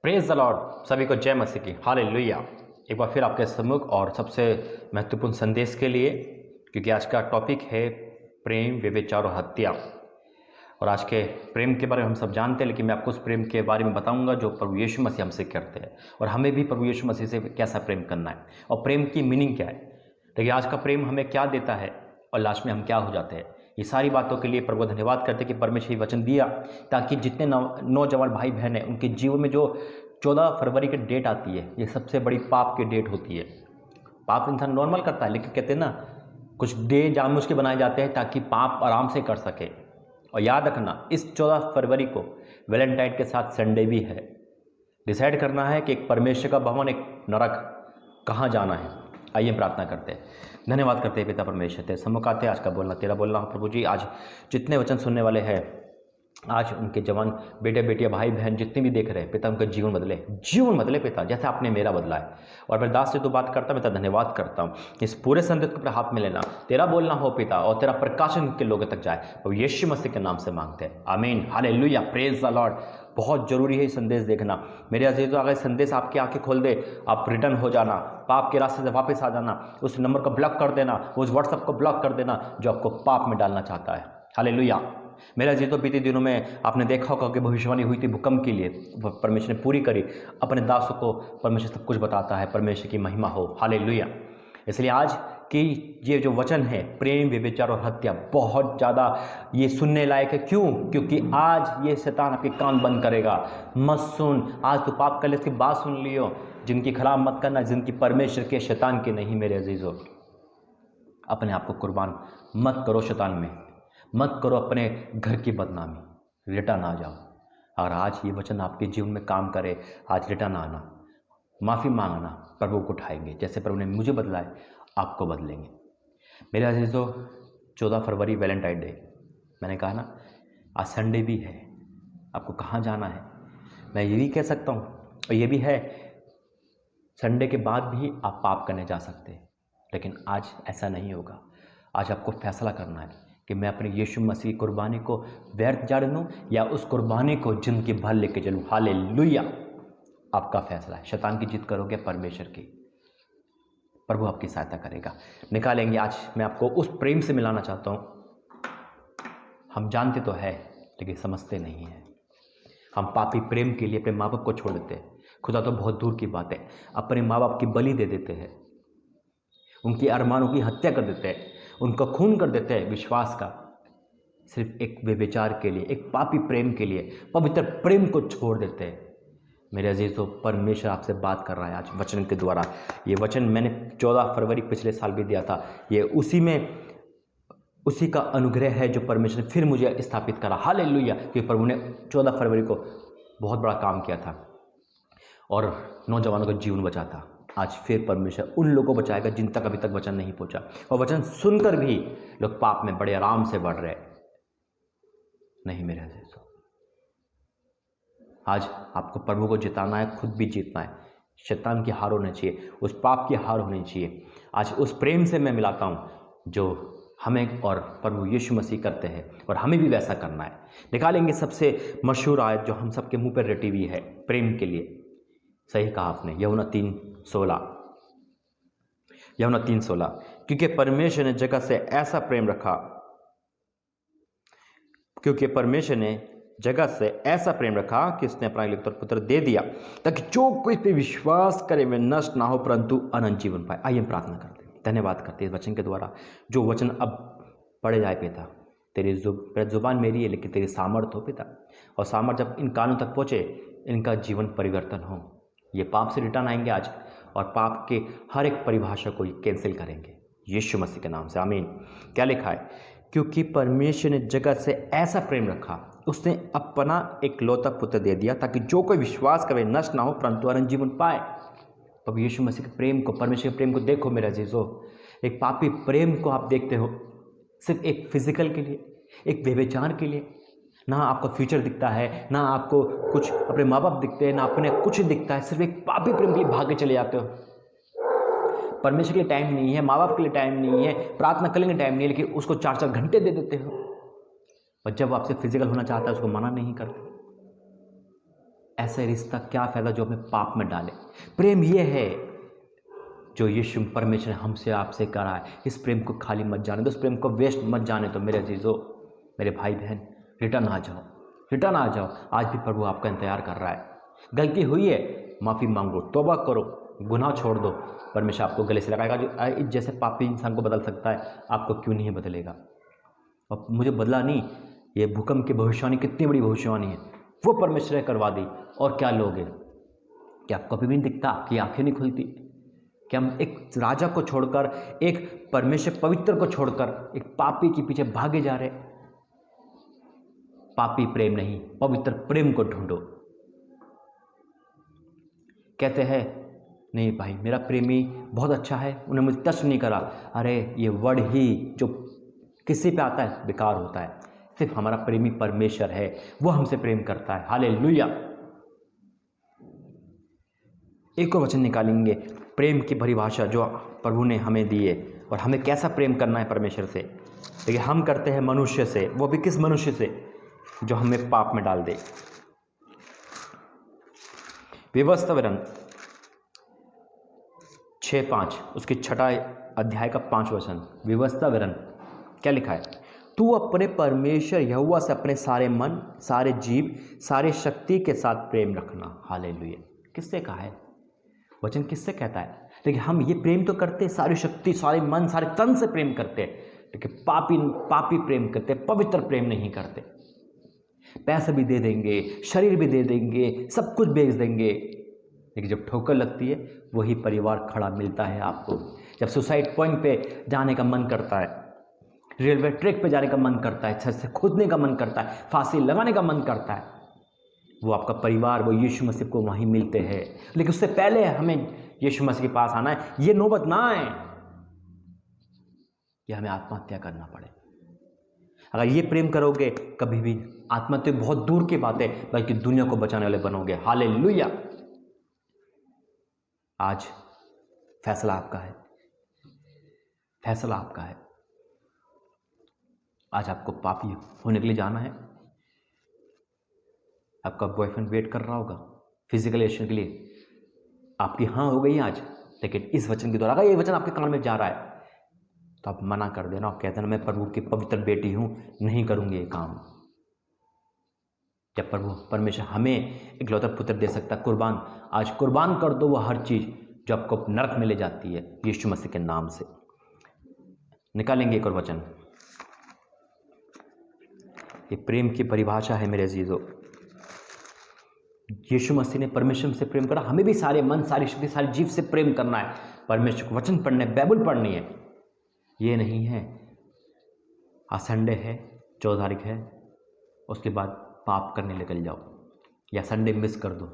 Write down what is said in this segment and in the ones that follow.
Praise the Lord. सभी को जय मसीह की हालेलुया। एक बार फिर आपके सम्मुख और सबसे महत्वपूर्ण संदेश के लिए, क्योंकि आज का टॉपिक है प्रेम, व्यभिचार और हत्या। और आज के प्रेम के बारे में हम सब जानते हैं, लेकिन मैं आपको उस प्रेम के बारे में बताऊंगा जो प्रभु यीशु मसीह हमसे करते हैं, और हमें भी प्रभु यीशु मसीह से कैसा प्रेम करना है और प्रेम की मीनिंग क्या है। देखिए आज का प्रेम हमें क्या देता है और लास्ट में हम क्या हो जाते हैं। ये सारी बातों के लिए प्रभु धन्यवाद करते कि परमेश्वर ये वचन दिया ताकि जितने नौजवान भाई बहन हैं उनके जीवन में जो 14 फरवरी की डेट आती है, ये सबसे बड़ी पाप की डेट होती है। पाप इंसान नॉर्मल करता है, लेकिन कहते हैं ना कुछ डे जानबूझ के बनाए जाते हैं ताकि पाप आराम से कर सके। और याद रखना इस 14 फरवरी को वैलेंटाइन के साथ संडे भी है। डिसाइड करना है कि एक परमेश्वर का भवन, एक नरक, कहाँ जाना है। आइए प्रार्थना करते हैं। धन्यवाद करते हैं पिता परमेश्वर तेरे सम्मुख आते आज का बोलना तेरा बोलना हो प्रभु जी। आज जितने वचन सुनने वाले हैं, आज उनके जवान बेटे बेटियां भाई बहन जितने भी देख रहे हैं पिता, उनका जीवन बदले पिता, जैसे आपने मेरा बदला है। और मैं दास से तो बात करता हूं पिता, धन्यवाद करता हूं इस पूरे संदेश को अपने हाथ में लेना, तेरा बोलना हो पिता, और तेरा प्रकाशन के लोगों तक जाए। और यीशु मसीह के नाम से मांगते हैं, आमीन, हालेलुया, प्रेज द लॉर्ड। बहुत जरूरी है संदेश देखना मेरे अजीजों। अगर संदेश आपकी आंखें खोल दे, आप रिटर्न हो जाना, पाप के रास्ते से वापस आ जाना, उस नंबर को ब्लॉक कर देना, उस व्हाट्सएप को ब्लॉक कर देना जो आपको पाप में डालना चाहता है। हालेलुया। मेरा जीतो बीते दिनों में आपने देखा होगा कि भविष्यवाणी हुई थी भूकंप के लिए, परमेश्वर ने पूरी करी। अपने दासों को परमेश्वर सब कुछ बताता है, परमेश्वर की महिमा हो, हालेलुया। इसलिए आज कि ये जो वचन है प्रेम, व्यभिचार और हत्या, बहुत ज़्यादा ये सुनने लायक है। क्यों? क्योंकि आज ये शैतान आपके कान बंद करेगा। मत सुन, आज तो पाप कर ले, इसकी बात सुन लियो। जिनकी खराब मत करना, जिनकी परमेश्वर के, शैतान के नहीं। मेरे अजीजों, अपने आप को कुर्बान मत करो शैतान में, मत करो अपने घर की बदनामी, रिटर्न आ जाओ। और आज ये वचन आपके जीवन में काम करे, आज रिटर्न आना, माफ़ी मांगना, प्रभु को उठाएंगे। जैसे प्रभु ने मुझे बदला है, आपको बदलेंगे। मेरे अजीजों, 14 फरवरी वैलेंटाइन डे, मैंने कहा ना आज संडे भी है, आपको कहाँ जाना है। मैं ये भी कह सकता हूँ, और ये भी है, संडे के बाद भी आप पाप करने जा सकते हैं, लेकिन आज ऐसा नहीं होगा। आज आपको फैसला करना है कि मैं अपने यीशु मसीह की कुर्बानी को व्यर्थ जाड़ दूँ या उस कुर्बानी को जिंदगी भर लेके चलूँ। हालेलुया। आपका फैसला है। शैतान की जीत करोगे, परमेश्वर की, प्रभु आपकी सहायता करेगा, निकालेंगे। आज मैं आपको उस प्रेम से मिलाना चाहता हूँ। हम जानते तो है लेकिन समझते नहीं हैं। हम पापी प्रेम के लिए अपने माँ बाप को छोड़ देते हैं। खुदा तो बहुत दूर की बात है, अपने माँ बाप की बलि दे देते हैं, उनकी अरमानों की हत्या कर देते हैं, उनका खून कर देते हैं विश्वास का, सिर्फ एक व्यभिचार के लिए, एक पापी प्रेम के लिए, पवित्र प्रेम को छोड़ देते हैं। मेरे अजीजों, परमेश्वर आपसे बात कर रहा है आज वचन के द्वारा। ये वचन मैंने 14 फरवरी पिछले साल भी दिया था। ये उसी का अनुग्रह है जो परमेश्वर ने फिर मुझे स्थापित करा। हालेलुया। कि प्रभु ने 14 फरवरी को बहुत बड़ा काम किया था और नौजवानों का जीवन बचा था। आज फिर परमेश्वर उन लोगों को बचाएगा जिन तक अभी तक वचन नहीं पहुंचा, और वचन सुनकर भी लोग पाप में बड़े आराम से बढ़ रहे नहीं। मेरे अजीजों, आज आपको प्रभु को जिताना है, खुद भी जीतना है। शैतान की हार होनी चाहिए, उस पाप की हार होनी चाहिए। आज उस प्रेम से मैं मिलाता हूँ जो हमें और प्रभु यीशु मसीह करते हैं, और हमें भी वैसा करना है। निकालेंगे सबसे मशहूर आयत जो हम सबके मुंह पर रटी हुई है प्रेम के लिए। सही कहा आपने, यूहन्ना 3:16, यूहन्ना 3:16, क्योंकि परमेश्वर ने जगत से ऐसा प्रेम रखा, क्योंकि परमेश्वर ने जगत से ऐसा प्रेम रखा कि उसने अपना एकलौता पुत्र दे दिया ताकि जो कोई पे विश्वास करे वे नष्ट ना हो परंतु अनंत जीवन पाए। आइए हम प्रार्थना करते हैं, धन्यवाद करते हैं इस वचन के द्वारा जो वचन अब पढ़े जाए पिता। तेरी जुबान मेरी है लेकिन तेरी सामर्थ हो पिता, और सामर्थ जब इन कानों तक पहुँचे, इनका जीवन परिवर्तन हो। ये पाप से रिटर्न आएंगे आज, और पाप के हर एक परिभाषा को कैंसिल करेंगे यीशु मसीह के नाम से, आमीन। क्या लिखा है? क्योंकि परमेश्वर ने जगत से ऐसा प्रेम रखा, उसने अपना एकलौता पुत्र दे दिया ताकि जो कोई विश्वास करे नष्ट ना हो परंतु अनंत जीवन पाए। अब यीशु मसीह के प्रेम को, परमेश्वर के प्रेम को देखो मेरे अजीजों। एक पापी प्रेम को आप देखते हो सिर्फ एक फिजिकल के लिए, एक व्यभिचार के लिए। ना आपका फ्यूचर दिखता है, ना आपको कुछ अपने माँ बाप दिखते हैं, ना अपने कुछ दिखता है, सिर्फ एक पापी प्रेम के लिए भागे चले जाते हो। परमेश्वर के लिए टाइम नहीं है, माँ बाप के लिए टाइम नहीं है, प्रार्थना करने के टाइम नहीं है, लेकिन उसको 4-4 घंटे दे देते हो। और जब आपसे फिजिकल होना चाहता है उसको मना नहीं करते। ऐसा रिश्ता क्या फ़ायदा जो हमें पाप में डाले। प्रेम ये है जो यीशु परमेश्वर ने हमसे आपसे करा है। इस प्रेम को खाली मत जाने दो, इस प्रेम को वेस्ट मत जाने दो। मेरे अजीजों, मेरे भाई बहन, रिटर्न आ जाओ, रिटर्न आ जाओ। आज भी प्रभु आपका इंतजार कर रहा है। गलती हुई है, माफ़ी मांगो, तौबा करो, गुनाह छोड़ दो। परमेश्वर आपको गले से लगाएगा। जो जैसे पापी इंसान को बदल सकता है, आपको क्यों नहीं बदलेगा। और मुझे बदला नहीं, ये भूकंप की भविष्यवाणी कितनी बड़ी भविष्यवाणी है, वो परमेश्वर ने करवा दी। और क्या लोगे, क्या आपको कभी भी नहीं दिखता, आपकी आंखें नहीं खुलती कि हम एक राजा को छोड़कर, एक परमेश्वर पवित्र को छोड़कर एक पापी के पीछे भागे जा रहे। पापी प्रेम नहीं, पवित्र प्रेम को ढूंढो। कहते हैं नहीं भाई, मेरा प्रेमी बहुत अच्छा है, उन्हें मुझे टच नहीं करा। अरे ये वर्ड ही जो किसी पे आता है बेकार होता है। सिर्फ हमारा प्रेमी परमेश्वर है, वो हमसे प्रेम करता है। हालेलुया। एक और वचन निकालेंगे, प्रेम की परिभाषा जो प्रभु ने हमें दी है, और हमें कैसा प्रेम करना है परमेश्वर से। देखिए, हम करते हैं मनुष्य से, वो भी किस मनुष्य से, जो हमें पाप में डाल दे। व्यवस्था विवरण 6:5, उसकी 6 अध्याय का 5 वचन। व्यवस्था विवरण क्या लिखा है? तू अपने परमेश्वर यहोवा से अपने सारे मन, सारे जीव, सारे शक्ति के साथ प्रेम रखना। हालेलुया। किससे कहा है वचन, किससे कहता है? देखिए, हम ये प्रेम तो करते, सारी शक्ति, सारे मन, सारे तन से प्रेम करते हैं, लेकिन पापी प्रेम करते, पवित्र प्रेम नहीं करते। पैसे भी दे देंगे, शरीर भी दे देंगे, सब कुछ बेच देंगे, लेकिन जब ठोकर लगती है, वही परिवार खड़ा मिलता है आपको। जब सुसाइड पॉइंट पे जाने का मन करता है, रेलवे ट्रैक पे जाने का मन करता है, छत से कूदने का मन करता है, फांसी लगाने का मन करता है, वो आपका परिवार, वो यीशु मसीह को वहीं मिलते हैं। लेकिन उससे पहले हमें यीशु मसीह के पास आना है। ये नौबत ना आए कि हमें आत्महत्या करना पड़े। अगर ये प्रेम करोगे, कभी भी आत्महत्या बहुत दूर की बात है, बल्कि दुनिया को बचाने वाले बनोगे। हालेलुया। आज फैसला आपका है, फैसला आपका है। आज आपको पापी होने के लिए जाना है। आपका बॉयफ्रेंड वेट कर रहा होगा फिजिकल रिलेशन के लिए, आपकी हाँ हो गई आज, लेकिन इस वचन के द्वारा, अगर ये वचन आपके कान में जा रहा है, तो आप मना कर देना और कहते हैं मैं प्रभु की पवित्र बेटी हूं, नहीं करूंगी ये काम। जब प्रभु परमेश्वर हमें इकलौता पुत्र दे सकता, कुर्बान, आज कुर्बान कर दो वो हर चीज जो आपको नरक में ले जाती है, यीशु मसीह के नाम से। निकालेंगे एक और वचन। ये प्रेम की परिभाषा है मेरे अजीजों। यीशु मसीह ने परमेश्वर से प्रेम करा, हमें भी सारे मन, सारी शक्ति, सारे जीव से प्रेम करना है। परमेश्वर को वचन पढ़ने, बाइबल पढ़नी है। ये नहीं है आज संडे है, 14 तारीख है, उसके बाद पाप करने निकल जाओ, या संडे मिस कर दो।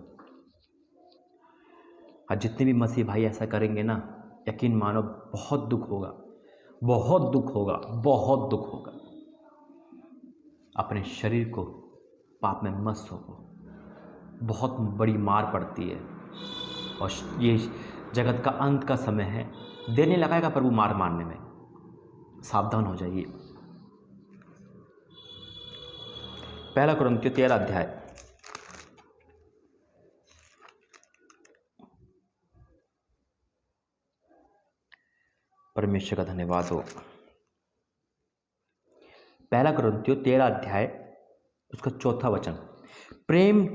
आज जितने भी मसीह भाई ऐसा करेंगे ना, यकीन मानो बहुत दुख होगा, बहुत दुख होगा, बहुत दुख होगा। अपने शरीर को पाप में मत सौंपो, बहुत बड़ी मार पड़ती है। और ये जगत का अंत का समय है, देने लगाएगा प्रभु मार मारने में, सावधान हो जाइए। 1 कुरिन्थियों 13 अध्याय, परमेश्वर का धन्यवाद हो। 1 कुरिन्थियों 13 अध्याय उसका 4 वचन। प्रेम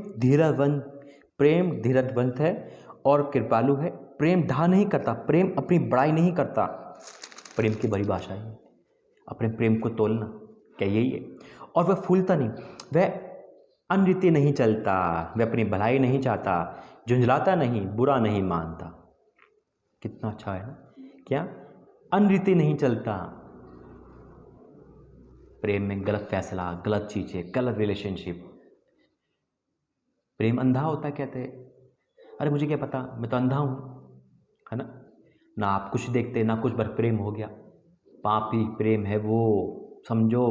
धीरजवंत है और कृपालु है। प्रेम ढा नहीं करता, प्रेम अपनी बड़ाई नहीं करता। प्रेम की परिभाषा है अपने प्रेम को तोलना, क्या यही है? और वह फूलता नहीं, वह अनरीति नहीं चलता, वह अपनी भलाई नहीं चाहता, झुंझलाता नहीं, बुरा नहीं मानता। कितना अच्छा है ना? क्या अनरीति नहीं चलता। प्रेम में गलत फैसला, गलत चीजें, गलत रिलेशनशिप। प्रेम अंधा होता है, कहते हैं। अरे मुझे क्या पता, मैं तो अंधा हूं, है ना आप कुछ देखते ना कुछ, पर प्रेम हो गया। पापी प्रेम है वो, समझो।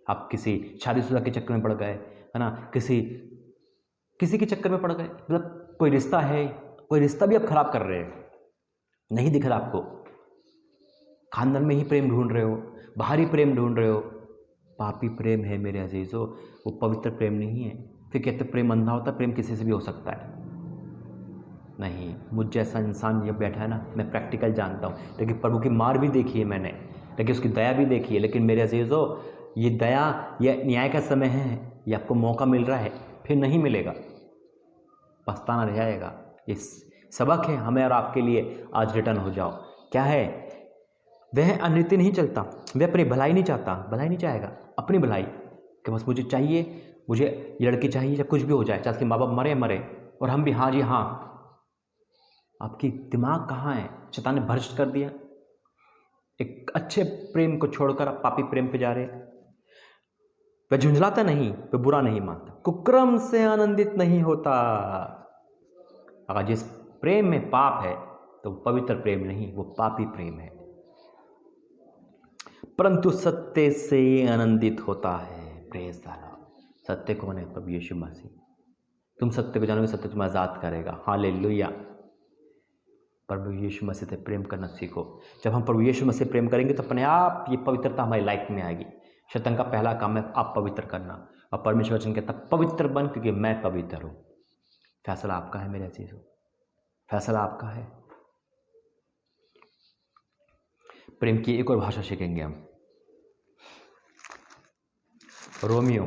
आप किसी शादीशुदा के चक्कर में पड़ गए, है ना, किसी के चक्कर में पड़ गए, मतलब कोई रिश्ता है, कोई रिश्ता भी आप खराब कर रहे हैं, नहीं दिख रहा आपको। खानदान में ही प्रेम ढूंढ रहे हो, बाहरी प्रेम ढूंढ रहे हो। पापी प्रेम है मेरे अजीजों, वो पवित्र प्रेम नहीं है। फिर कहते प्रेम अंधा होता है, प्रेम किसी से भी हो सकता है। नहीं, मुझ जैसा इंसान ये बैठा है ना, मैं प्रैक्टिकल जानता हूँ, लेकिन प्रभु की मार भी देखी है मैंने, लेकिन उसकी दया भी देखी है। लेकिन मेरे अजीज़ों, ये दया, ये न्याय का समय है, ये आपको मौका मिल रहा है, फिर नहीं मिलेगा, पछताना रह जाएगा। ये सबक है हमें और आपके लिए, आज रिटर्न हो जाओ। क्या है? वह अनृति नहीं चलता, वह अपनी भलाई नहीं चाहता, भलाई नहीं चाहेगा, अपनी भलाई कि बस मुझे चाहिए, मुझे ये लड़की चाहिए, या कुछ भी हो जाए, चाहे उसके माँ बाप मरे मरे और हम भी हाँ जी हाँ। आपकी दिमाग कहाँ है? शैतान ने भ्रष्ट कर दिया। एक अच्छे प्रेम को छोड़कर आप पापी प्रेम पे जा रहे हैं। वह झुंझलाता नहीं, वह बुरा नहीं मानता, कुक्रम से आनंदित नहीं होता। अगर जिस प्रेम में पाप है तो पवित्र प्रेम नहीं, वो पापी प्रेम है। परंतु सत्य से आनंदित होता है। Praise the Lord. सत्य कौन है? प्रभु यीशु मसीह। तुम सत्य को जानोगे, सत्य तुम्हें आजाद करेगा। हालेलुया। प्रभु यीशु मसीह से प्रेम करना सीखो। जब हम प्रभु यीशु मसीह प्रेम करेंगे तो अपने आप ये पवित्रता हमारी लाइफ में आएगी। शैतान का पहला काम है आप पवित्र करना, और परमेश्वर वचन कहता पवित्र बन क्योंकि मैं पवित्र हूँ। फैसला आपका है मेरे अजीजों, फैसला आपका है। प्रेम की एक और भाषा सीखेंगे हम, रोमियो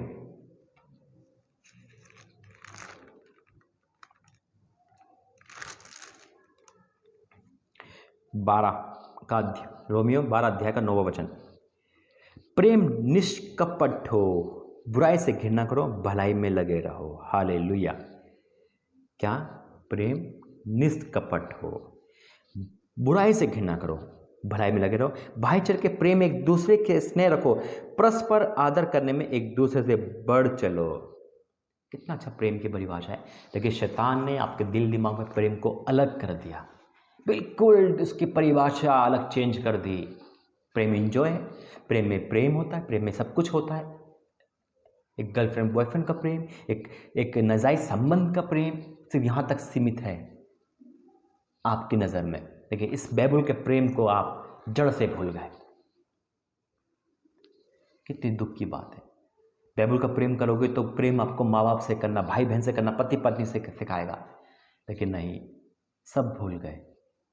12 का रोमियो 12 अध्याय का 9वां वचन। प्रेम निष्कपट हो, बुराई से घृणा करो, भलाई में लगे रहो। हालेलुया। क्या? प्रेम निष्कपट हो, बुराई से घृणा करो, भलाई में लगे रहो। भाईचारे के प्रेम, एक दूसरे के स्नेह रखो, परस्पर आदर करने में एक दूसरे से बढ़ चलो। कितना अच्छा प्रेम की परिभाषा है। लेकिन शैतान ने आपके दिल दिमाग में प्रेम को अलग कर दिया, बिल्कुल उसकी परिभाषा अलग चेंज कर दी। प्रेम एंजॉय है, प्रेम में प्रेम होता है, प्रेम में सब कुछ होता है। एक गर्लफ्रेंड बॉयफ्रेंड का प्रेम, एक नाजायज संबंध का प्रेम सिर्फ यहाँ तक सीमित है आपकी नज़र में। लेकिन इस बाइबल के प्रेम को आप जड़ से भूल गए। कितनी दुख की बात है। बाइबल का प्रेम करोगे तो प्रेम आपको माँ बाप से करना, भाई बहन से करना, पति पत्नी से सिखाएगा, लेकिन नहीं, सब भूल गए,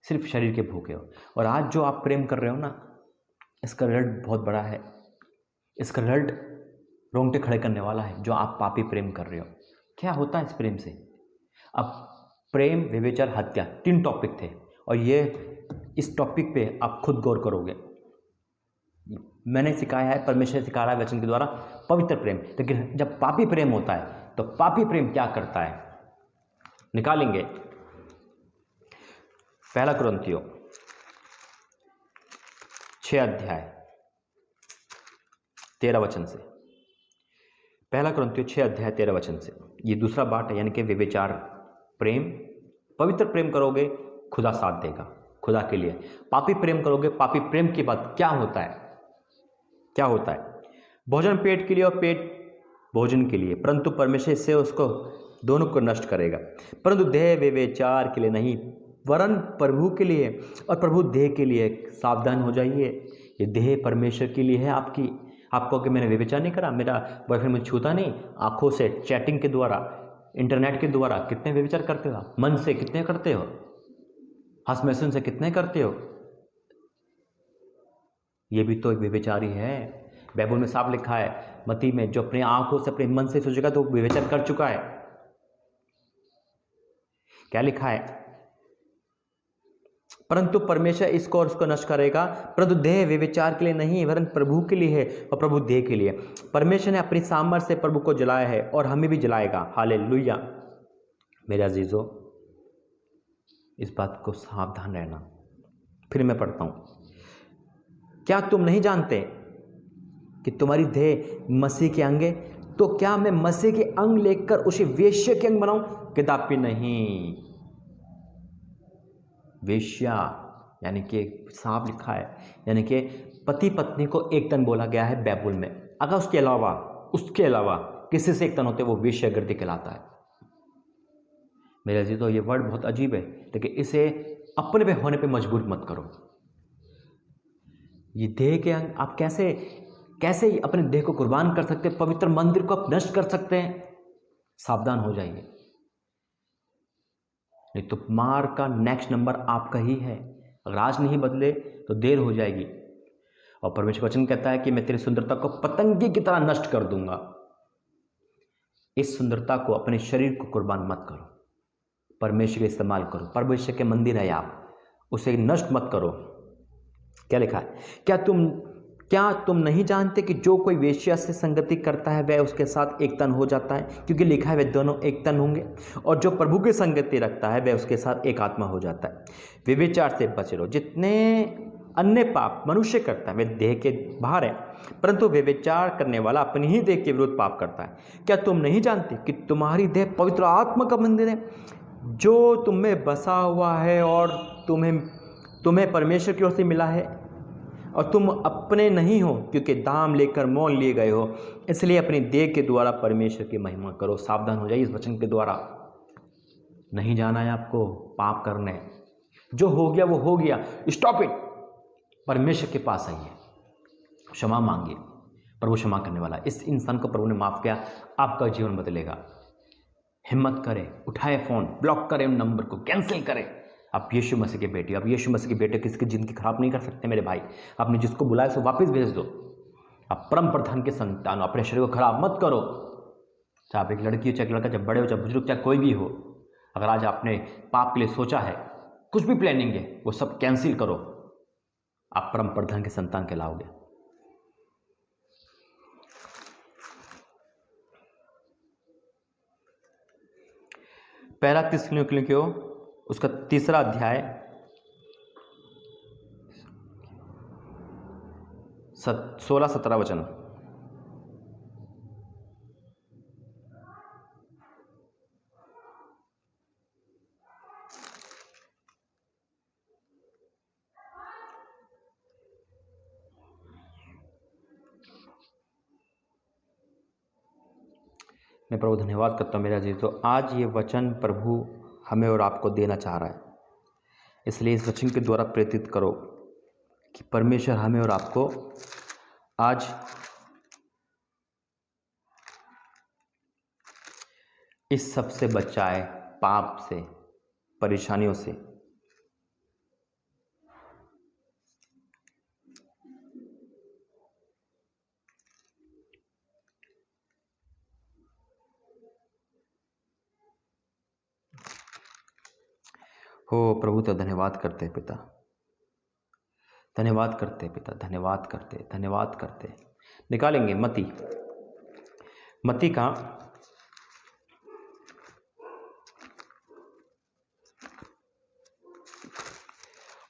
सिर्फ शरीर के भूखे हो। और आज जो आप प्रेम कर रहे हो ना, इसका रिजल्ट बहुत बड़ा है। इसका रिजल्ट रोंगटे खड़े करने वाला है। जो आप पापी प्रेम कर रहे हो, क्या होता है इस प्रेम से? अब प्रेम, व्यभिचार, हत्या, 3 टॉपिक थे, और ये इस टॉपिक पे आप खुद गौर करोगे। मैंने सिखाया है, परमेश्वर सिखा रहा है वचन के द्वारा, पवित्र प्रेम। लेकिन जब पापी प्रेम होता है तो पापी प्रेम क्या करता है, निकालेंगे। पहला कुरिन्थियों 6 अध्याय 13 वचन से। पहला कुरिन्थियों 6 अध्याय 13 वचन से। ये दूसरा बात है, यानी कि व्यभिचार प्रेम। पवित्र प्रेम करोगे, खुदा साथ देगा, खुदा के लिए। पापी प्रेम करोगे, पापी प्रेम के बाद क्या होता है? क्या होता है? भोजन पेट के लिए और पेट भोजन के लिए, परंतु परमेश्वर से उसको दोनों को नष्ट करेगा। परंतु देह व्यभिचार के लिए नहीं, वरन प्रभु के लिए, और प्रभु देह के लिए। सावधान हो जाइए, ये देह परमेश्वर के लिए है आपकी। आपको कि मैंने व्यभिचार नहीं करा, मेरा बॉयफ्रेंड मुझे छूता नहीं। आंखों से, चैटिंग के द्वारा, इंटरनेट के द्वारा कितने व्यभिचार करते हो? मन से कितने करते हो? हंस से कितने करते हो? ये भी तो एक व्यभिचार ही है। बाइबल में साफ लिखा है, मत्ती में, जो अपने आंखों से, अपने मन से सोचेगा तो व्यभिचार कर चुका है। क्या लिखा है? परंतु परमेश्वर इसको और उसको नष्ट करेगा। परंतु देह व्यभिचार के लिए नहीं, वरन प्रभु के लिए है, और प्रभु देह के लिए। परमेश्वर ने अपनी सामर्थ्य से प्रभु को जलाया है, और हमें भी जलाएगा। हालेलुया। मेरे अजीजों, इस बात को सावधान रहना। फिर मैं पढ़ता हूं, क्या तुम नहीं जानते कि तुम्हारी देह मसीह के अंग है? तो क्या मैं मसीह के अंग लेकर उसे वेश्या के अंग बनाऊं? कदापि नहीं। वेश्या यानी कि साफ लिखा है, यानी कि पति पत्नी को एक तन बोला गया है बाइबल में। अगर उसके अलावा किसी से एक तन होते, वो वेश्यागिरी कहलाता है। मेरे अजीजों, तो ये वर्ड बहुत अजीब है, लेकिन इसे अपने पे होने पे मजबूर मत करो। ये देह के अंग आप कैसे अपने देह को कुर्बान कर सकते हैं? पवित्र मंदिर को आप नष्ट कर सकते हैं? सावधान हो जाइए, नहीं तो मार का नेक्स्ट नंबर आपका ही है। अगर आज नहीं बदले तो देर हो जाएगी। और परमेश्वर वचन कहता है कि मैं तेरी सुंदरता को पतंगे की तरह नष्ट कर दूंगा। इस सुंदरता को, अपने शरीर को कुर्बान मत करो, परमेश्वर का इस्तेमाल करो। परमेश्वर के मंदिर है आप, उसे नष्ट मत करो। क्या लिखा है? क्या तुम नहीं जानते कि जो कोई वेश्या से संगति करता है वह उसके साथ एक तन हो जाता है, क्योंकि लिखा है वे दोनों एक तन होंगे। और जो प्रभु की संगति रखता है वह उसके साथ एक आत्मा हो जाता है। व्यभिचार से बचे रहो। जितने अन्य पाप मनुष्य करता है वे देह के बाहर है, परंतु व्यभिचार करने वाला अपनी ही देह के विरुद्ध पाप करता है। क्या तुम नहीं जानते कि तुम्हारी देह पवित्र आत्मा का मंदिर है, जो तुम में बसा हुआ है और तुम्हें परमेश्वर की ओर से मिला है, और तुम अपने नहीं हो, क्योंकि दाम लेकर मोल लिए गए हो। इसलिए अपनी देह के द्वारा परमेश्वर की महिमा करो। सावधान हो जाइए इस वचन के द्वारा। नहीं जाना है आपको पाप करने। जो हो गया वो हो गया, स्टॉप इट। परमेश्वर के पास आइए, क्षमा मांगिए। प्रभु क्षमा करने वाला। इस इंसान को प्रभु ने माफ किया, आपका जीवन बदलेगा। हिम्मत करें, उठाए फ़ोन, ब्लॉक करें उन नंबर को, कैंसिल करें। आप यीशु मसीह के बेटे, आप यीशु मसीह के बेटे किसी की ज़िंदगी खराब नहीं कर सकते मेरे भाई। आपने जिसको बुलाया सो वापस भेज दो। आप परम प्रधान के संतान, अपने शरीर को खराब मत करो। चाहे आप एक लड़की हो, चाहे एक लड़का, चाहे बड़े हो, चाहे बुजुर्ग, चाहे कोई भी हो। अगर आज आपने पाप के लिए सोचा है, कुछ भी प्लानिंग है, वो सब कैंसिल करो। आप परम प्रधान के संतान कहलाओगे। पहला थिस्सलुनीकियों उसका 3 अध्याय 16-17 वचन। मैं प्रभु धन्यवाद करता हूँ मेरा जी। तो आज ये वचन प्रभु हमें और आपको देना चाह रहा है, इसलिए इस वचन के द्वारा प्रेरित करो कि परमेश्वर हमें और आपको आज इस सब से बचाए, पाप से, परेशानियों से। हो प्रभु तो धन्यवाद करते पिता, धन्यवाद करते पिता, धन्यवाद करते, धन्यवाद करते। निकालेंगे मत्ती का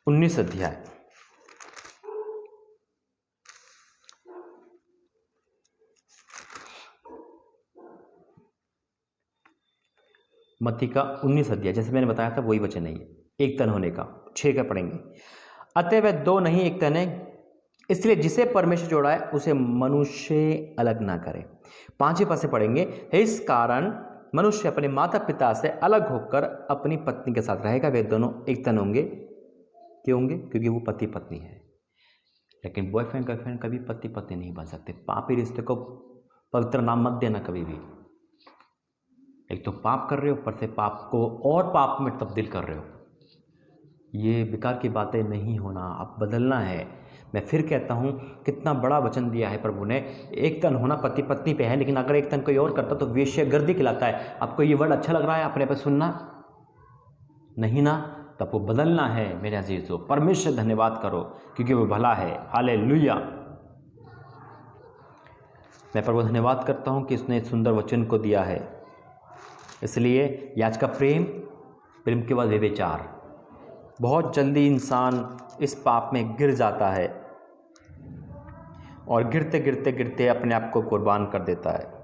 19 अध्याय। मत्ती का 19 अध्याय, जैसे मैंने बताया था वही वचन है ये, एक तन होने का। 6 का पढ़ेंगे। अतः वह 2 नहीं एक तन है, इसलिए जिसे परमेश्वर जोड़ा है उसे मनुष्य अलग ना करे। 5वें पद से पढ़ेंगे। इस कारण मनुष्य अपने माता पिता से अलग होकर अपनी पत्नी के साथ रहेगा, वे दोनों एक तन होंगे। क्यों होंगे? क्योंकि वो पति पत्नी है। लेकिन बॉयफ्रेंड गर्लफ्रेंड कभी पति पत्नी नहीं बन सकते। पापी रिश्ते को पवित्र नाम मत देना कभी भी। एक तो पाप कर रहे हो, ऊपर से पाप को और पाप में तब्दील कर रहे हो। ये बेकार की बातें नहीं होना, अब बदलना है। मैं फिर कहता हूँ, कितना बड़ा वचन दिया है प्रभु ने। एक तन होना पति पत्नी पे है, लेकिन अगर एक तन कोई और करता तो वेश्यागर्दी कहलाता है। आपको ये वर्ड अच्छा लग रहा है अपने पे सुनना? नहीं ना? तब वो बदलना है मेरे अजीजों। परमेश्वर धन्यवाद करो क्योंकि वो भला है। हालेलुया। मैं प्रभु धन्यवाद करता हूँ कि उसने सुंदर वचन को दिया है। इसलिए आज का प्रेम के बाद व्यभिचार। बहुत जल्दी इंसान इस पाप में गिर जाता है और गिरते गिरते गिरते अपने आप को कुर्बान कर देता है।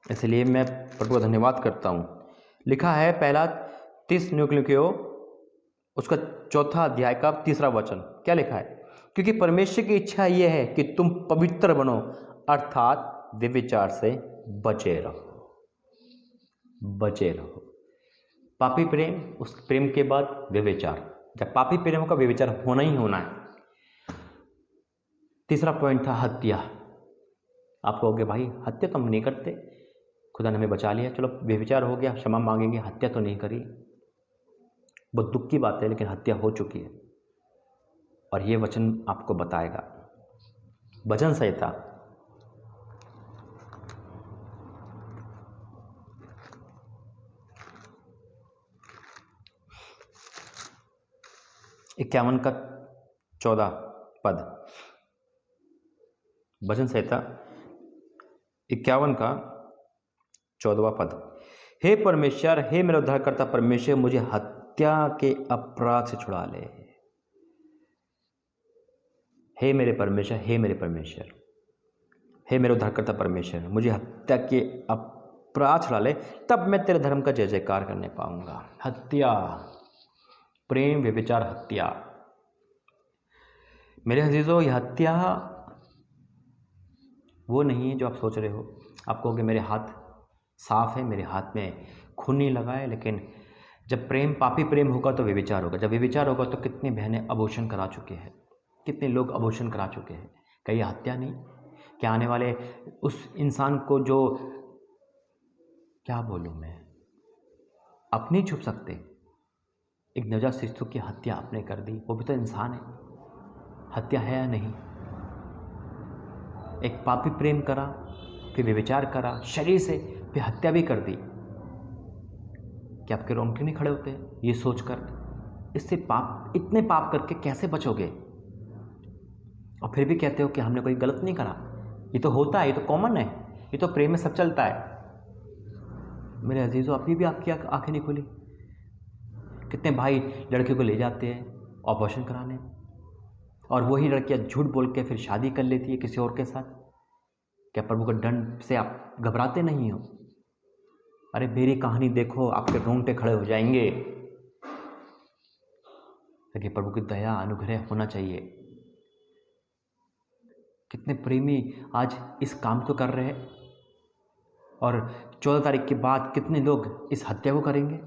इसलिए मैं प्रभु का धन्यवाद करता हूँ। लिखा है पहला थिस्सलुनीकियों उसका 4 अध्याय का 3 वचन। क्या लिखा है? क्योंकि परमेश्वर की इच्छा यह है कि तुम पवित्र बनो, अर्थात व्यभिचार से बचे रहो। बचे रहो। पापी प्रेम, उस प्रेम के बाद व्यभिचार। जब पापी प्रेम का व्यभिचार होना ही होना है। तीसरा पॉइंट था हत्या। आप कहोगे भाई हत्या तो हम नहीं करते, खुदा ने हमें बचा लिया, चलो व्यभिचार हो गया, क्षमा मांगेंगे, हत्या तो नहीं करी। बहुत दुख की बात है, लेकिन हत्या हो चुकी है और ये वचन आपको बताएगा। भजन संहिता 51 का 14 पद। भजन संहिता 51 का 14वां पद। हे परमेश्वर, हे मेरा उद्धारकर्ता परमेश्वर, मुझे हत्या के अपराध से छुड़ा ले। हे मेरे परमेश्वर, हे मेरे परमेश्वर, हे मेरे उद्धारकर्ता परमेश्वर, मुझे हत्या के अपराध छुड़ा ले, तब मैं तेरे धर्म का जय जयकार करने पाऊंगा। हत्या, प्रेम, व्यभिचार, हत्या। मेरे अजीजों, यह हत्या वो नहीं है जो आप सोच रहे हो। आप कहोगे मेरे हाथ साफ है, मेरे हाथ में खून नहीं लगा है, लेकिन जब प्रेम, पापी प्रेम होगा तो व्यभिचार होगा। जब व्यभिचार होगा तो कितनी बहनें अबॉर्शन करा चुके हैं, कितने लोग अबॉर्शन करा चुके हैं। क्या ये हत्या नहीं? क्या आने वाले उस इंसान को, जो क्या बोलूँ मैं, आप नहीं छुप सकते। एक नवजात शिशु की हत्या आपने कर दी, वो भी तो इंसान है। हत्या है या नहीं? एक पापी प्रेम करा, फिर व्यभिचार करा शरीर से, फिर हत्या भी कर दी। क्या आपके रोंगटे नहीं खड़े होते हैं ये सोचकर? इससे पाप, इतने पाप करके कैसे बचोगे? और फिर भी कहते हो कि हमने कोई गलत नहीं करा। ये तो होता है, ये तो कॉमन है, ये तो प्रेम में सब चलता है। मेरे अजीजों, अभी भी आपकी आंखें नहीं खुली। कितने भाई लड़के को ले जाते हैं ऑपरेशन कराने, और वही लड़कियां झूठ बोल के फिर शादी कर लेती है किसी और के साथ। क्या प्रभु के दंड से आप घबराते नहीं हो? अरे मेरी कहानी देखो, आपके रोंगटे खड़े हो जाएंगे। लेकिन प्रभु की दया, अनुग्रह होना चाहिए। कितने प्रेमी आज इस काम को कर रहे हैं, और 14 तारीख के बाद कितने लोग इस हत्या को करेंगे।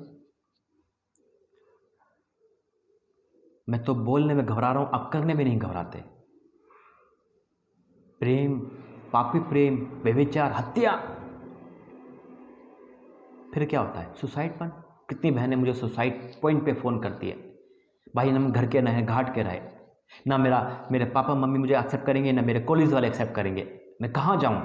मैं तो बोलने में घबरा रहा हूं, अब करने में नहीं घबराते। प्रेम, पापी प्रेम, व्यभिचार, हत्या, फिर क्या होता है? Suicide point. कितनी बहनें मुझे सुसाइड पॉइंट पे फ़ोन करती है, भाई ना हम घर के रहे, घाट के रहे, ना मेरे पापा मम्मी मुझे एक्सेप्ट करेंगे, ना मेरे कॉलेज वाले एक्सेप्ट करेंगे, मैं कहाँ जाऊँ?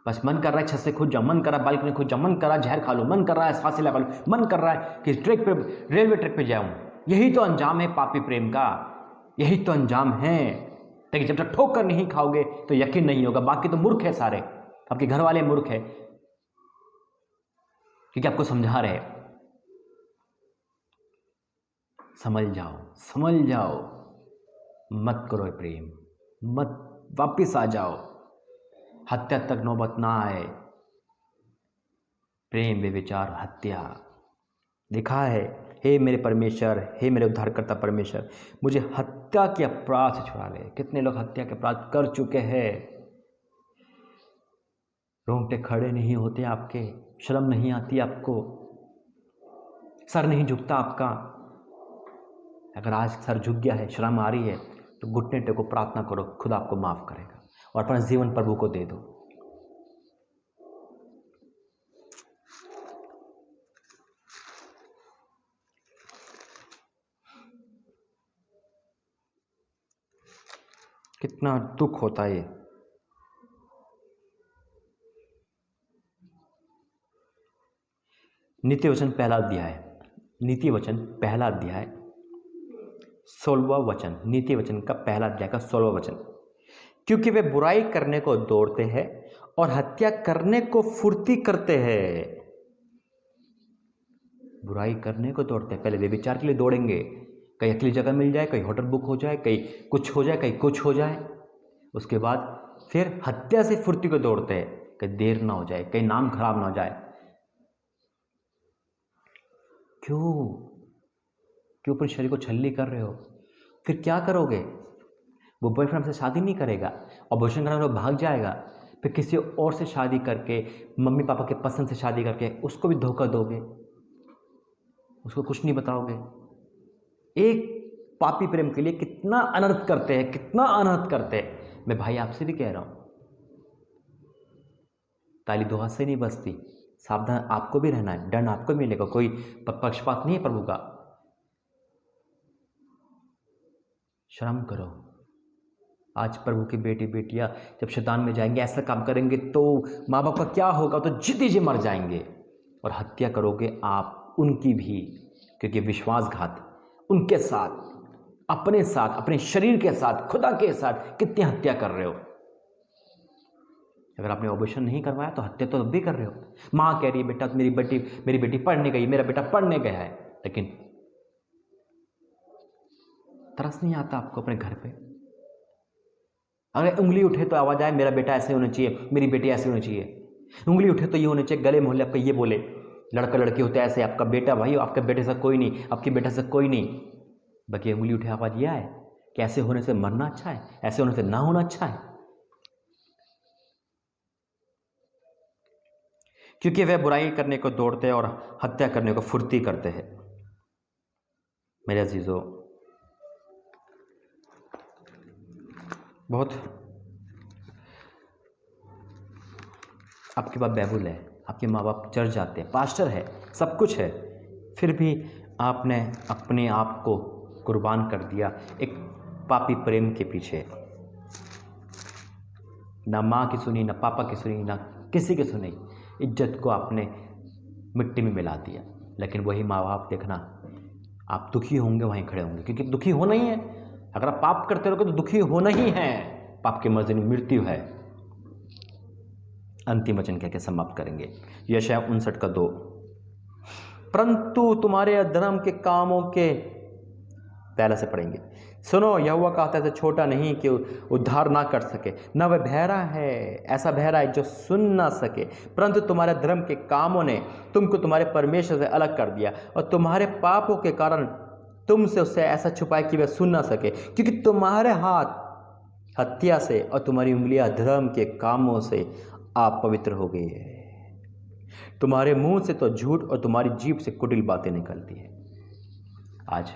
बस मन कर रहा है छत से कूद जाऊँ, मन कर रहा है बालकनी कूद जाऊँ, मन कर रहा है जहर खा लूँ, मन कर रहा है फांसी लगा लूँ, मन कर रहा है कि ट्रैक पे, रेलवे ट्रैक पे जाऊँ। यही तो अंजाम है पापी प्रेम का, यही तो अंजाम है। लेकिन जब तक ठोकर नहीं खाओगे तो यकीन नहीं होगा। बाकी तो मूर्ख है सारे, आपके घर वाले मूर्ख है, क्योंकि आपको समझा रहे। समझ जाओ, समझ जाओ, मत करो प्रेम, मत, वापिस आ जाओ, हत्या तक नौबत ना आए। प्रेम, व्यभिचार, हत्या। लिखा है, हे मेरे परमेश्वर, हे मेरे उद्धारकर्ता परमेश्वर, मुझे हत्या के अपराध से छुड़ा ले। कितने लोग हत्या के अपराध कर चुके हैं। रोंगटे खड़े नहीं होते आपके, शर्म नहीं आती आपको, सर नहीं झुकता आपका। अगर आज सर झुक गया है, शर्म आ रही है, तो घुटने टेको, प्रार्थना करो, खुदा आपको माफ़ करेगा, और अपना जीवन प्रभु को दे दो। कितना दुख होता है ये। नीति वचन पहला अध्याय, नीति वचन पहला अध्याय 16वां वचन, नीति वचन का पहला अध्याय का 16वां वचन। क्योंकि वे बुराई करने को दौड़ते हैं और हत्या करने को फुर्ती करते हैं। बुराई करने को दौड़ते हैं, पहले वे विचार के लिए दौड़ेंगे, कहीं अकेली जगह मिल जाए, कहीं होटल बुक हो जाए, कहीं कुछ हो जाए, कहीं कुछ हो जाए। उसके बाद फिर हत्या से फुर्ती को दौड़ते हैं, कहीं देर ना हो जाए, कहीं नाम खराब ना हो जाए। क्यों अपने शरीर को छल्ली कर रहे हो? फिर क्या करोगे? वो बॉयफ्रेंड से शादी नहीं करेगा, अबॉर्शन कराने भाग जाएगा, फिर किसी और से शादी करके, मम्मी पापा के पसंद से शादी करके उसको भी धोखा दोगे। उसको कुछ नहीं बताओगे। एक पापी प्रेम के लिए कितना अनर्थ करते हैं, कितना अनर्थ करते हैं। मैं भाई आपसे भी कह रहा हूं, ताली दो हाथ से नहीं बजती, सावधान आपको भी रहना है, दंड आपको मिलेगा। कोई पक्षपात नहीं है प्रभु का। शर्म करो। आज प्रभु की बेटी बेटियां जब शैतान में जाएंगे, ऐसा काम करेंगे तो माँ बाप का क्या होगा, तो जीते जी मर जाएंगे। और हत्या करोगे आप उनकी भी, क्योंकि विश्वासघात उनके साथ, अपने साथ, अपने शरीर के साथ, खुदा के साथ कितनी हत्या कर रहे हो। अगर आपने ऑपरेशन नहीं करवाया तो हत्या तो अब भी कर रहे हो। माँ कह रही है बेटा मेरी बेटी पढ़ने गई, मेरा बेटा पढ़ने गया है, लेकिन तरस नहीं आता आपको अपने घर पे। अगर उंगली उठे तो आवाज आए मेरा बेटा ऐसे होना चाहिए, मेरी बेटी ऐसे होनी चाहिए। उंगली उठे तो ये होना चाहिए, गले मोहल्ले आपका ये बोले, लड़का लड़की होते ऐसे, आपका बेटा भाई, आपके बेटे से कोई नहीं, आपकी बेटा से कोई नहीं। बाकी उंगली उठे आवाज यह है कि ऐसे होने से मरना अच्छा है, ऐसे होने से ना होना अच्छा है। क्योंकि वह बुराई करने को दौड़ते हैं और हत्या करने को फुर्ती करते हैं। मेरे अजीजों, बहुत आपके पास बाइबल है, आपके माँ बाप चर्च जाते हैं, पास्टर है, सब कुछ है, फिर भी आपने अपने आप को कुर्बान कर दिया एक पापी प्रेम के पीछे। ना माँ की सुनी, ना पापा की सुनी, ना किसी की सुनी, इज्जत को आपने मिट्टी में मिला दिया। लेकिन वही माँ बाप देखना, आप दुखी होंगे वहीं खड़े होंगे, क्योंकि दुखी होना ही है। अगर आप पाप करते रहोगे तो दुखी होना ही है। पाप की मर्जी में मृत्यु है। अंतिम वचन कह के समाप्त करेंगे, यशायाह 59:2। परंतु तुम्हारे अधर्म के कामों के, पहले से पढ़ेंगे, सुनो यहोवा कहता है छोटा नहीं कि उद्धार ना कर सके, न वह बहरा है, ऐसा बहरा है जो सुन ना सके, परंतु तुम्हारे धर्म के कामों ने तुमको तुम्हारे परमेश्वर से अलग कर दिया, और तुम्हारे पापों के कारण तुमसे उससे ऐसा छुपाया कि वह सुन ना सके। क्योंकि तुम्हारे हाथ हत्या से और तुम्हारी उंगलियां धर्म के कामों से आप पवित्र हो गए हैं। तुम्हारे मुंह से तो झूठ और तुम्हारी जीभ से कुटिल बातें निकलती है। आज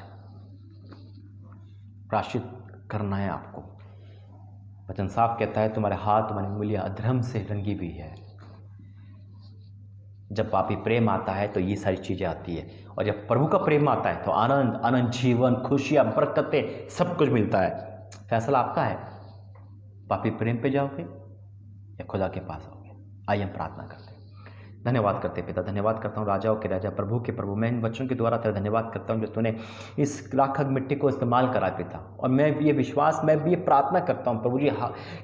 प्रायश्चित करना है आपको। वचन साफ कहता है तुम्हारे हाथ, तुम्हारी उंगलियां अधर्म से रंगी हुई है। जब पापी प्रेम आता है तो ये सारी चीजें आती है, और जब प्रभु का प्रेम आता है तो आनंद, अनंत जीवन, खुशियां, बरकतें, सब कुछ मिलता है। फैसला आपका है, पापी प्रेम पे जाओगे या खुदा के पास आओगे। आइए हम प्रार्थना करते हैं। धन्यवाद करते पिता, धन्यवाद करता हूँ राजाओं के राजा, प्रभु के प्रभु। मैं इन बच्चों के द्वारा तेरा धन्यवाद करता हूँ जो तूने इस राखक मिट्टी को इस्तेमाल करा पिता। और मैं ये विश्वास, मैं भी ये प्रार्थना करता हूँ प्रभु जी,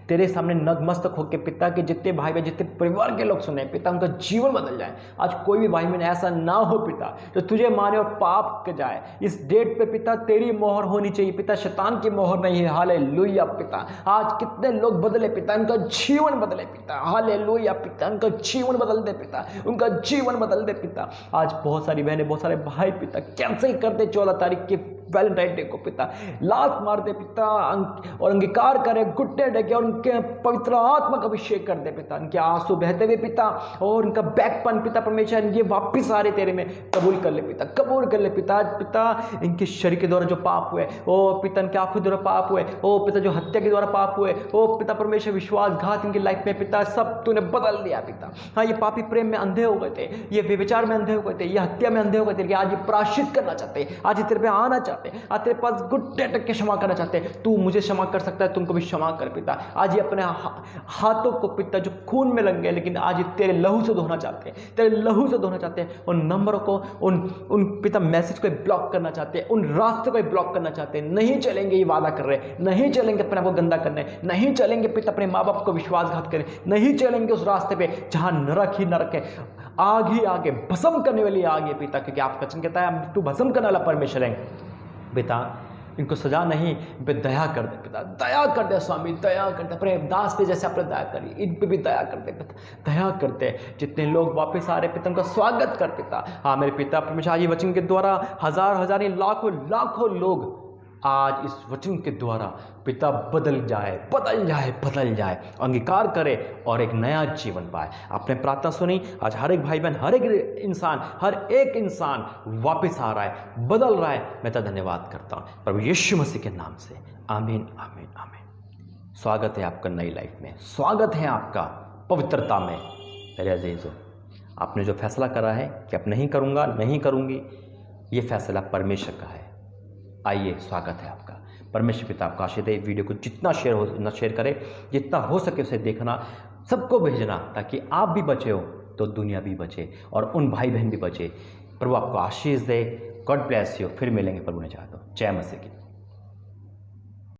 तेरे सामने नतमस्तक होकर पिता के जितने भाई बहन, जितने परिवार के लोग सुने पिता, उनका जीवन बदल जाए। आज कोई भी भाई बहन ऐसा ना हो पिता जो तुझे माने और पाप के जाए। इस डेट पे पिता तेरी मोहर होनी चाहिए पिता, शैतान की मोहर नहीं है। हालेलुया पिता। आज कितने लोग बदले पिता, उनका जीवन बदले पिता। हालेलुया पिता, उनका जीवन बदल दे पिता, उनका जीवन बदल दे पिता। आज बहुत सारी बहनें, बहुत सारे भाई पिता कैंसिल कर दे 14 तारीख के वैलेंटाइन डे को पिता, लात मार दे पिता, और अंगीकार करे, घुटने टेके और उनके पवित्र आत्मा का अभिषेक कर दे पिता। उनके आंसू बहते हुए पिता, और उनका बैकपन पिता परमेश्वर ये वापिस आ रहे तेरे में कबूल कर ले पिता, कबूल कर ले पिता। पिता इनके शरीर के द्वारा जो पाप हुए, ओ पिता इनके आंखों के द्वारा पाप हुए, ओ पिता जो हत्या के द्वारा पाप हुए, ओ पिता परमेश्वर विश्वासघात इनकी लाइफ में पिता, सब तूने बदल दिया पिता। हाँ, ये पापी प्रेम में अंधे हो गए थे, ये व्यभिचार में अंधे हो गए थे, ये हत्या में अंधे हो गए थे, आज ये प्रायश्चित करना चाहते, आज तेरे पे आना चाहते, आज तेरे पास घुटने टेक के क्षमा करना चाहते। तू मुझे क्षमा कर सकता है, तुमको भी क्षमा कर पिता। आज ये अपने हाथों को पिता जो खून में लग गए, लेकिन आज ये तेरे लहू से धोना चाहते हैं, तेरे लहू से धोना चाहते हैं। उन नंबरों को, उन पिता मैसेज को ब्लॉक करना चाहते हैं, उन रास्ते को ब्लॉक करना चाहते हैं। नहीं चलेंगे, ये वादा कर रहे, नहीं चलेंगे अपने आप को गंदा करने, नहीं चलेंगे पिता अपने माँ बाप को विश्वासघात करें, नहीं चलेंगे उस रास्ते पे जहां नरक ही नरक है, आग ही आगे, भस्म करने वाली आग है पिता। क्योंकि आपका वचन कहता है तू भस्म करने वाला परमेश्वर है पिता। इनको सजा नहीं, इन पे दया कर दे पिता, दया कर दे स्वामी, दया कर दे। अपने दास पे जैसे आपने दया करी, इन पे भी दया कर दे पिता, दया करते। जितने लोग वापस आ रहे पिता, उनका स्वागत कर पिता। हाँ मेरे पिता परमेश्वर, आज ये वचन के द्वारा हजार हजार लाखों लाखों लोग आज इस वचन के द्वारा पिता बदल जाए, अंगीकार करे और एक नया जीवन पाए। आपने प्रार्थना सुनी, आज हर एक भाई बहन, हर एक इंसान वापस आ रहा है, बदल रहा है। मैं तो धन्यवाद करता हूँ प्रभु यीशु मसीह के नाम से। आमीन, आमीन, आमीन। स्वागत है आपका नई लाइफ में, स्वागत है आपका पवित्रता में। मेरे अजीजों, आपने जो फैसला करा है कि अब नहीं करूँगा, नहीं करूँगी, ये फैसला परमेश्वर का है। आइए, स्वागत है आपका। परमेश्वर पिता आपका आशीष दे। वीडियो को जितना शेयर करें, जितना हो सके उसे देखना, सबको भेजना, ताकि आप भी बचे हो तो दुनिया भी बचे और उन भाई बहन भी बचे। प्रभु आपको आशीष दे। God bless you. फिर मिलेंगे प्रभु ने चाहा तो। जय मसीह की।